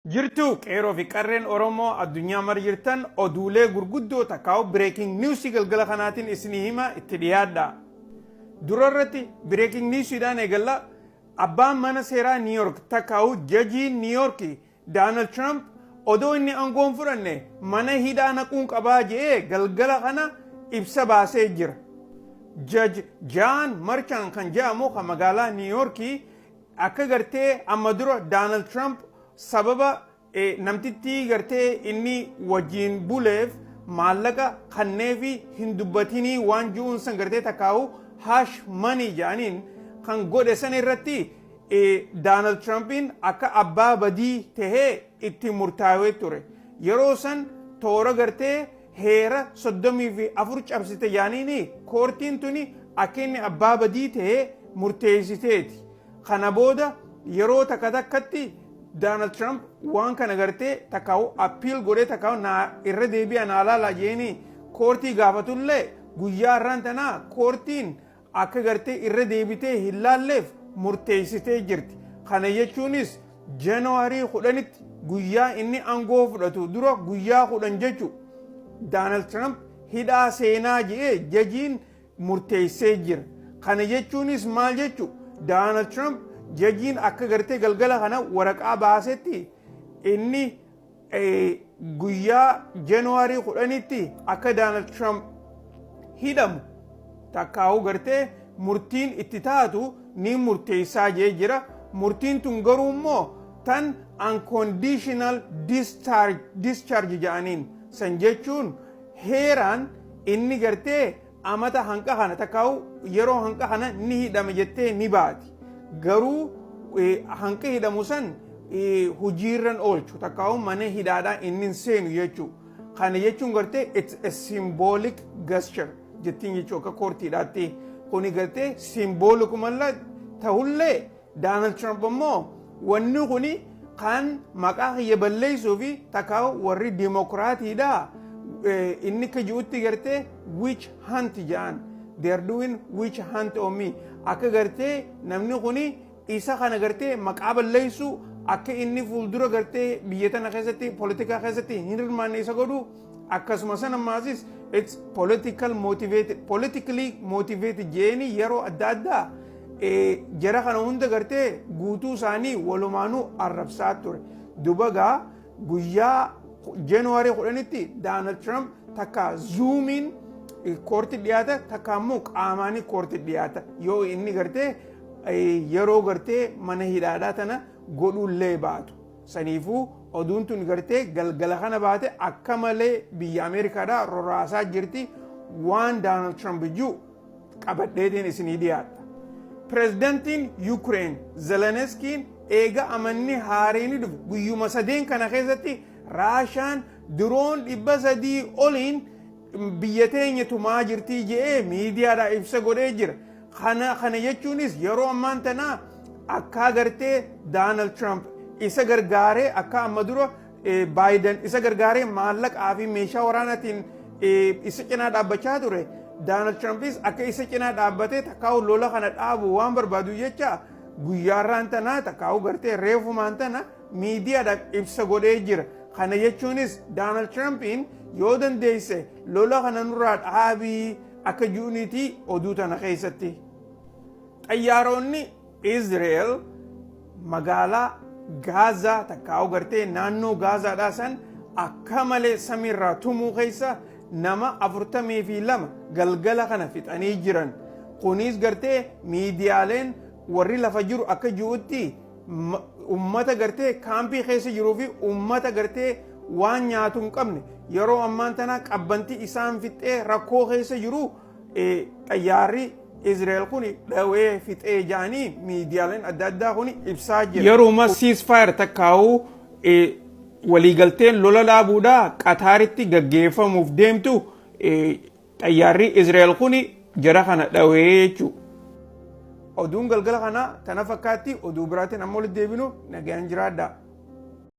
Jirtu qeeroo fi qarreen Oromoo addunyaa mara jirtan oduulee gurguddoo takkaa'u breaking news galgala kanaatiin isinii hima itti dhiyaadha. Durarratti breaking newsdhaan eegalla abbaan mana seeraa New York takkaa'u jajiin New York Donald Trump odoo inni aangoon fudhanne mana hidhaa naquun qabaa jedhee galgala kana ibsa baasee jira. Judge John Merchan kan jedhamu kan magaalaa New York akka gartee amma dura Donald Trump sababa namtitti gartee inni wajjin buleef maallaqa kanneefi hin dubbatinii waan ji'uun san gartee takkaa'u hash money jedhaniin kan godhe san irratti Donald Trumpin akka abbaa badii tahee itti murtaawee ture. Yeroo san toora gartee heera 34 cabsite jedhaniini koortiin tuni akka inni abbaa badii tahee murteessiteeti. Kana booda yeroo takka takkatti Donald Trump waan kana gartee takkaa'u appeal godhee takkaa'u irra deebi'a naalaala jeeni koortii gaafatullee guyyaa irraan tanaa koortiin akka gartee irra deebitee hin laalleef murteessitee jirti. Kana jechuunis Januaarii 10tti guyyaa inni aangoo fudhatu dura guyyaa 10 jechu Donald Trump hidhaa seenaa jedhee jajiin murteessee jira. Kana jechuunis maal jechu Donald Trump jajiin akka gartee galgala kana waraqaa baasetti inni guyyaa Januaarii 10tti akka Donald Trump hidhamu takkaa'u gartee murtiin itti taatu ni murteessaa jee jira. Murtiin tun garuu immoo tan unconditional discharge jedhaniin san jechuun heeraan inni gartee amata hanqa kana takkaa'u yeroo hanqa kana ni hidhama jettee ni baati. Garuu hanqa hidhamu san hojiirran oolchu takkaa'u mana hidhaadhaa inni seenu jechuudha. Kana jechuun gartee it's a symbolic gesture jettiin jechuu akka koortiidhaatti. Kuni gartee simboolikumallee ta'ullee Donald Trump immoo wanni kuni kan maqaa kiyya balleessuu fi takkaa'u warri dimokiraatiidhaa inni kaji'utti gartee witch hunt jedhan. They are doing witch hunt on me. Akka gartee namni kuni isa kana gartee maqaa balleessu akka inni fuuldura gartee biyya tana keessatti politikaa keessatti hin hirmaanne isa godhu akkasuma san ammaasis it's politically motivated jeeni yeroo adda addaa jara kana hunda gartee guutuu isaanii walumaanuu arrabsaa ture. Dubagaa guyyaa Januaarii 10tti Donald Trump takka zuumiin koorti dhiyaata takka ammoo qaamaanii koorti dhiyaata yoo inni gartee yeroo gartee mana hidhaadhaa tana godhullee baatu. Saniifuu oduun tun gartee galgala kana baate akka malee biyya Ameerikaadhaa roraasaa jirti waan Donald Trump iyyuu qabadheetiin isinii dhiyaata. Pireezidantiin Ukraine Zeleniskiin eega amanni haareen dhufu guyyuma sadeen kana keessatti Raashaan diroon 300 oliin biyya teenya tumaa jirtii jedhee miidiyaadhaa ibsa godhee jira. Kana jechuunis yeroo ammaan tanaa akka gartee Donald Trump isa gargaaree akka amma dura Biden isa gargaaree maallaqaa fi meeshaa waraanaatiin isa cinaa dhaabbachaa ture. Donald Trumpis akka isa cinaa dhaabbatee takkaa'u lola kana dhaabu waan barbaadu jecha guyyaarraan tanaa takkaa'u gartee reefumaan tana miidiyaadhaaf ibsa godhee jira. Kana jechuunis Donald Trumpin yoo dandeesse lola kana nurraa dhaabii akka juunitii oduu tana keessatti. Xayyaaronni Israel magaalaa Gaazaa takkaa'u gartee naannoo Gaazaadhaa san akka malee samiirraa tumuu keessa nama 42 galgala kana fixanii jiran. Kunis gartee miidiyaaleen warri lafa jiru akka jirutti ummata gartee kaampii keessa jiruu fi ummata gartee waan nyaatu hin qabne yeroo ammaan tana qabbantii isaan fixee rakkoo keessa jiru xayyaarri Israel kun dhawee fixee jaanii miidiyaaleen adda addaa kun ibsaa jira. Yeroo ceasefire takkaa'u waliigalteen lola dhaabuudhaa Qataaritti gaggeeffamuuf deemtu xayyaarri Israel kun jara kana dhawee jechuudha. Oduun galgala kana tana fakkaatti oduu biraatiin amma walitti deebinu nagaan jiraadhaa.